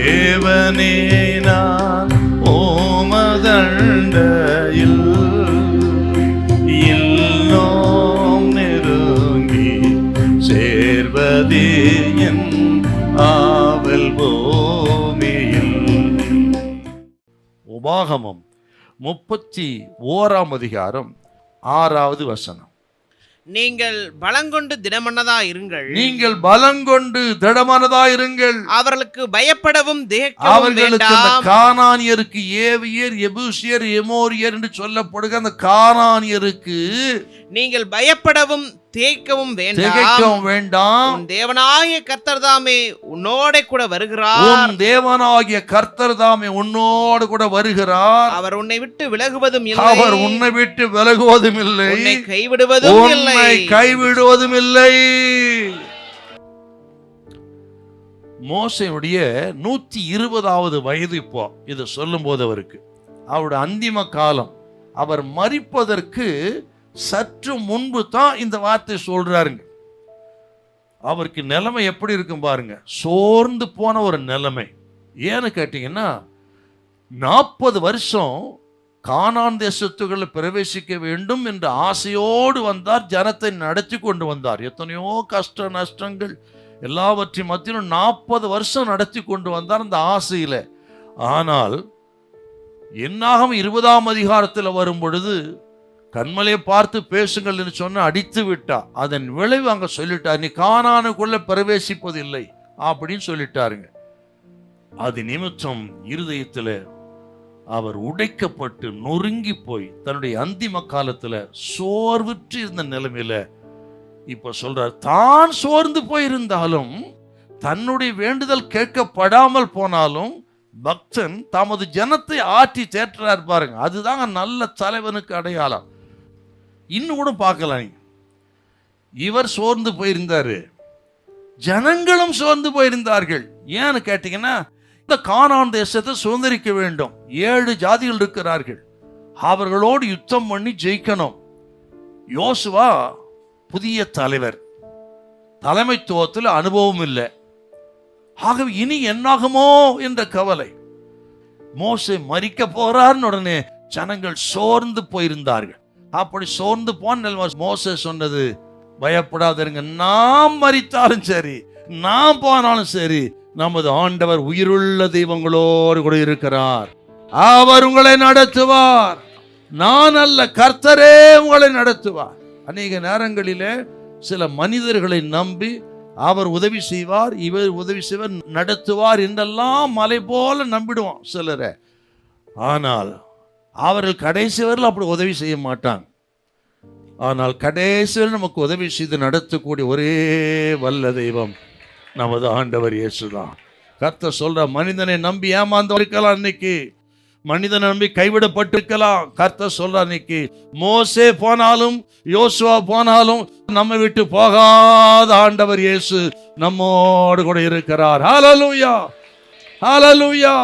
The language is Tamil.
தேவனே நான் ஓமதண்டையில் இன்னும் நெருங்கி சேர்வதே என் ஆவல் பூமியில். உபாகமம் 31 அதிகாரம் 6வது வசனம். நீங்கள் பலங்கொண்டு திடமனதா இருங்கள். நீங்கள் பலங்கொண்டு திடமனதா இருங்கள். அவர்களுக்கு பயப்படவும் அவர்களுக்கு அந்த கானானியருக்கு, ஏவியர், எபூசியர், எமோரியர் என்று சொல்லப்படுகிற அந்த கானானியருக்கு நீங்கள் பயப்படவும் திகைக்கவும் வேண்டாம். உன் தேவனாகிய கர்த்தர் தாமே உன்னோட கூட வருகிறார். உன் தேவனாகிய கர்த்தர் தாமே உன்னோடு கூட வருகிறார். அவர் உன்னை விட்டு விலகுவதும் இல்லை. அவர் உன்னை விட்டு விலகுவதும் இல்லை. உன்னை கைவிடுவதும் இல்லை. கைவிடுவதும் இல்லை. மோசேயுடைய 120வது வயது இப்போ இது சொல்லும் போது அவருடைய அந்திம காலம். அவர் மரிப்பதற்கு சற்று முன்பு தான் இந்த வார்த்தை சொல்றாருங்க. அவருக்கு நிலைமை எப்படி இருக்கும் பாருங்க, சோர்ந்து போன ஒரு நிலைமை. ஏன்னு கேட்டீங்கன்னா 40 வருஷம் கானான் தேசத்துக்குள்ள பிரவேசிக்க வேண்டும் என்ற ஆசையோடு வந்தார். ஜனத்தை நடத்தி கொண்டு வந்தார். எத்தனையோ கஷ்ட நஷ்டங்கள் எல்லாவற்றையும் மத்தியிலும் 40 வருஷம் நடத்தி கொண்டு வந்தார் அந்த ஆசையில. ஆனால் என்னாகும் 20ஆம் அதிகாரத்தில் வரும் பொழுது கண்மலையை பார்த்து பேசுங்கள் என்று சொன்ன அடித்து விட்டா. அதன் விளைவு அங்க சொல்லிட்டார், நீ கானானுக்குள்ள பிரவேசிப்பதில்லை அப்படின்னு சொல்லிட்டாருங்க. அது நிமித்தம் இருதயத்துல அவர் உடைக்கப்பட்டு நொறுங்கி போய் தன்னுடைய அந்திம காலத்துல சோர்வுற்று இருந்த நிலைமையில இப்ப சொல்றார், தான் சோர்ந்து போயிருந்தாலும் தன்னுடைய வேண்டுதல் கேட்கப்படாமல் போனாலும் பக்தன் தமது ஜனத்தை ஆற்றி தேற்றார் பாருங்க. அதுதாங்க நல்ல தலைவனுக்கு அடையாளம். இன்னும் கூட பார்க்கலாம், இவர் சோர்ந்து போயிருந்தாரு, ஜனங்களும் சோர்ந்து போயிருந்தார்கள். ஏன்னு கேட்டீங்கன்னா இந்த கானான் தேசத்தை சுதந்திரிக்க வேண்டும். 7 ஜாதிகள் இருக்கிறார்கள், அவர்களோடு யுத்தம் பண்ணி ஜெயிக்கணும். யோசுவா புதிய தலைவர், தலைமைத்துவத்தில் அனுபவம் இல்லை. ஆகவே இனி என்னாகுமோ என்ற கவலை. மோசே மரிக்க போறார்னு உடனே ஜனங்கள் சோர்ந்து போயிருந்தார்கள். அப்படி சோர்ந்து போன மோசே சொன்னது, பயப்படாதீங்க, நாம் மரித்தாலும் சரி, நாம் போனாலும் சரி, நமது ஆண்டவர் உயிருள்ள தெய்வங்களோடு கூட இருக்கிறார். அவர் உங்களை நடத்துவார். நான் அல்ல, கர்த்தரே உங்களை நடத்துவார். அநேக நேரங்களிலே சில மனிதர்களை நம்பி அவர் உதவி செய்வார், இவர் உதவி செய்வார், நடத்துவார் என்றெல்லாம் மலை போல நம்பிடுவான் சிலரை. ஆனால் அவர்கள் கடைசி வரையில் அப்படி உதவி செய்ய மாட்டாங்க. ஆனால் கடைசி வரை நமக்கு உதவி செய்து நடத்தக்கூடிய ஒரே வல்ல தெய்வம் நமது ஆண்டவர் இயேசுதான். கர்த்தர் சொல்ற, மனிதனை நம்பி ஏமாந்து இருக்கலாம், இன்னைக்கு மனிதனை நம்பி கைவிடப்பட்டிருக்கலாம். கர்த்தர் சொல்ற, இன்னைக்கு மோசே போனாலும் யோசுவா போனாலும் நம்ம விட்டு போகாத ஆண்டவர் இயேசு நம்மோடு கூட இருக்கிறார். ஹல்லேலூயா, ஹல்லேலூயா.